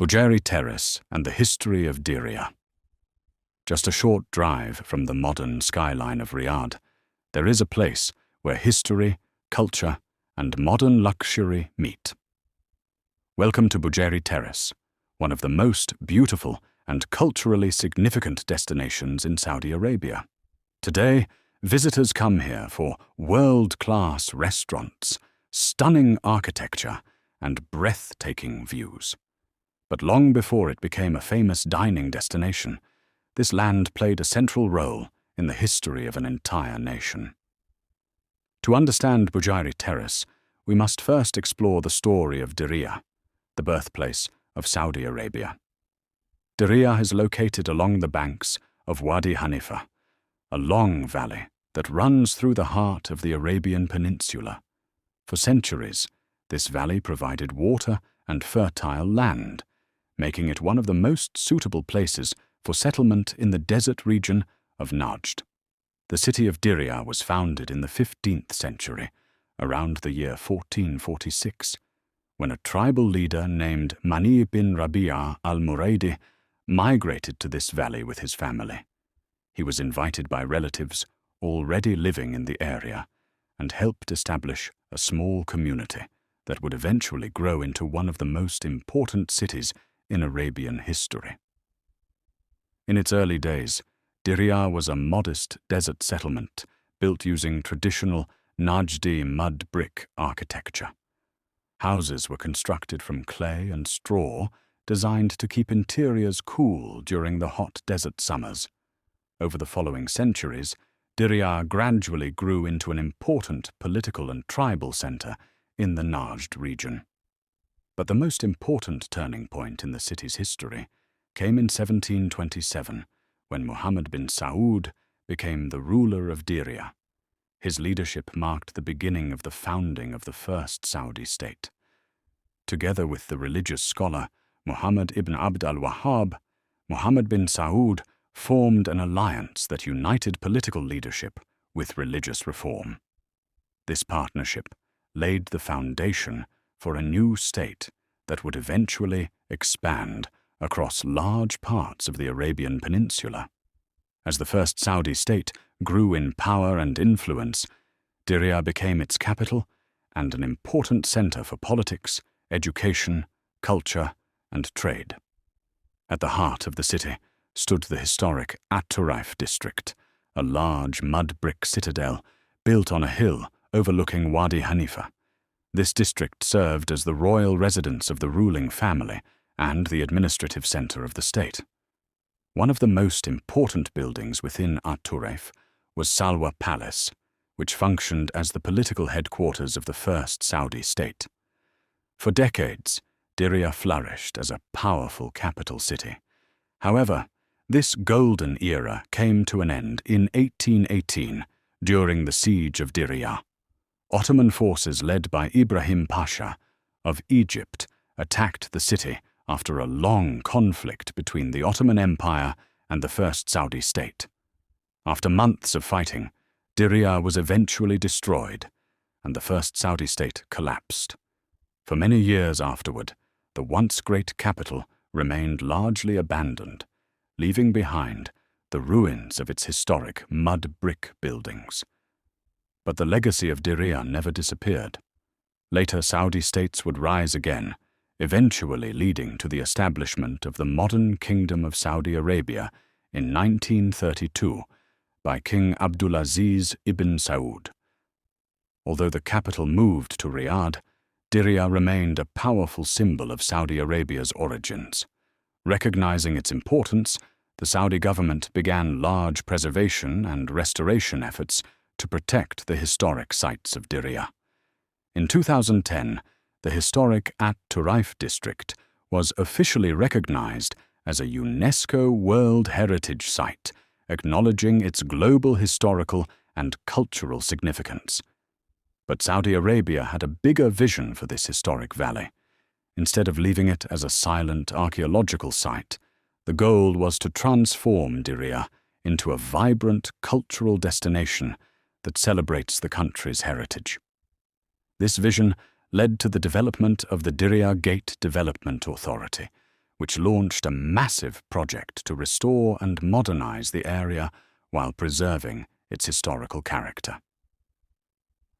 Bujairi Terrace and the history of Diriyah. Just a short drive from the modern skyline of Riyadh, there is a place where history, culture, and modern luxury meet. Welcome to Bujairi Terrace, one of the most beautiful and culturally significant destinations in Saudi Arabia. Today, visitors come here for world-class restaurants, stunning architecture, and breathtaking views. But long before it became a famous dining destination, this land played a central role in the history of an entire nation. To understand Bujairi Terrace, we must first explore the story of Diriyah, the birthplace of Saudi Arabia. Diriyah is located along the banks of Wadi Hanifa, a long valley that runs through the heart of the Arabian Peninsula. For centuries, this valley provided water and fertile land, making it one of the most suitable places for settlement in the desert region of Najdi. The city of Diriyah was founded in the 15th century, around the year 1446, when a tribal leader named Mani bin Rabi'a al-Muraydi migrated to this valley with his family. He was invited by relatives already living in the area and helped establish a small community that would eventually grow into one of the most important cities in Arabian history. In its early days, Diriyah was a modest desert settlement built using traditional Najdi mud brick architecture. Houses were constructed from clay and straw, designed to keep interiors cool during the hot desert summers. Over the following centuries, Diriyah gradually grew into an important political and tribal center in the Najdi region. But the most important turning point in the city's history came in 1727, when Muhammad bin Saud became the ruler of Diriyah. His leadership marked the beginning of the founding of the first Saudi state. Together with the religious scholar Muhammad ibn Abd al-Wahhab, Muhammad bin Saud formed an alliance that united political leadership with religious reform. This partnership laid the foundation for a new state that would eventually expand across large parts of the Arabian Peninsula. As the first Saudi state grew in power and influence, Diriyah became its capital and an important center for politics, education, culture, and trade. At the heart of the city stood the historic At Turaif District, a large mud brick citadel built on a hill overlooking Wadi Hanifa. This district served as the royal residence of the ruling family and the administrative center of the state. One of the most important buildings within At Turaif was Salwa Palace, which functioned as the political headquarters of the first Saudi state. For decades, Diriyah flourished as a powerful capital city. However, this golden era came to an end in 1818 during the siege of Diriyah. Ottoman forces led by Ibrahim Pasha of Egypt attacked the city after a long conflict between the Ottoman Empire and the first Saudi state. After months of fighting, Diriyah was eventually destroyed, and the first Saudi state collapsed. For many years afterward, the once great capital remained largely abandoned, leaving behind the ruins of its historic mud brick buildings. But the legacy of Diriyah never disappeared. Later Saudi states would rise again, eventually leading to the establishment of the modern Kingdom of Saudi Arabia in 1932 by King Abdulaziz ibn Saud. Although the capital moved to Riyadh, Diriyah remained a powerful symbol of Saudi Arabia's origins. Recognizing its importance, the Saudi government began large preservation and restoration efforts to protect the historic sites of Diriyah. In 2010, the historic At Turaif District was officially recognized as a UNESCO World Heritage Site, acknowledging its global historical and cultural significance. But Saudi Arabia had a bigger vision for this historic valley. Instead of leaving it as a silent archaeological site, the goal was to transform Diriyah into a vibrant cultural destination that celebrates the country's heritage. This vision led to the development of the Diriyah Gate Development Authority, which launched a massive project to restore and modernize the area while preserving its historical character.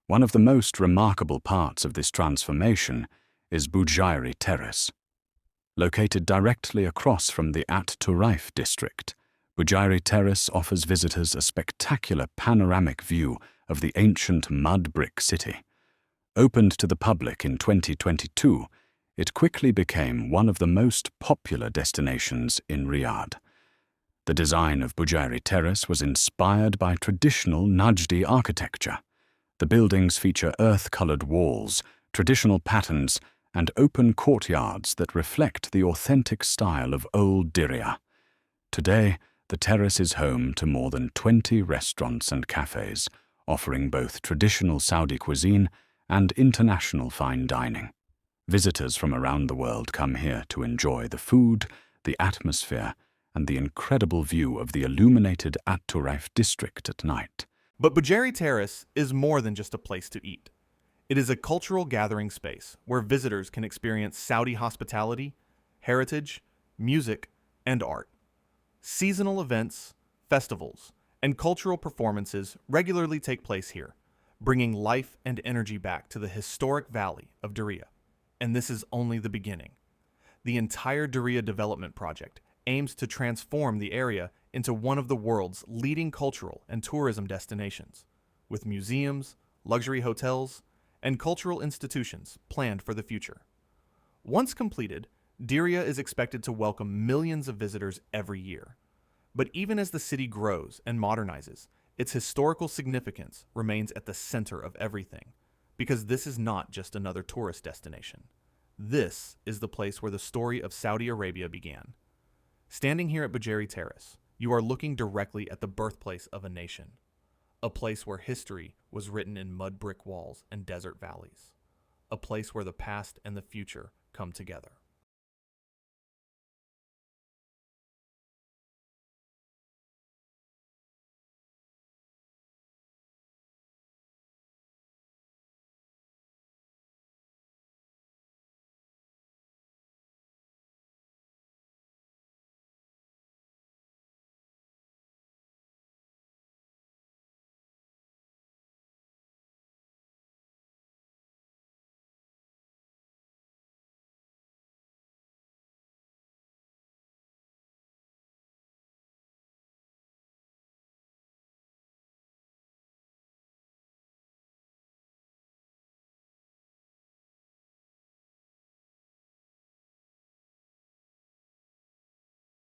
One of the most remarkable parts of this transformation is Bujairi Terrace. Located directly across from the At Turaif District, Bujairi Terrace offers visitors a spectacular panoramic view of the ancient mud brick city. Opened to the public in 2022, it quickly became one of the most popular destinations in Riyadh. The design of Bujairi Terrace was inspired by traditional Najdi architecture. The buildings feature earth-colored walls, traditional patterns, and open courtyards that reflect the authentic style of old Diriyah. Today, the terrace is home to more than 20 restaurants and cafes, offering both traditional Saudi cuisine and international fine dining. Visitors from around the world come here to enjoy the food, the atmosphere, and the incredible view of the illuminated At Turaif District at night. But Bujairi Terrace is more than just a place to eat. It is a cultural gathering space where visitors can experience Saudi hospitality, heritage, music, and art. Seasonal events, festivals, and cultural performances regularly take place here, bringing life and energy back to the historic valley of Diriyah. And this is only the beginning. The entire Diriyah development project aims to transform the area into one of the world's leading cultural and tourism destinations, with museums, luxury hotels, and cultural institutions planned for the future. Once completed, Diriyah is expected to welcome millions of visitors every year. But even as the city grows and modernizes, its historical significance remains at the center of everything, because this is not just another tourist destination. This is the place where the story of Saudi Arabia began. Standing here at Bujairi Terrace, you are looking directly at the birthplace of a nation, a place where history was written in mud brick walls and desert valleys, a place where the past and the future come together.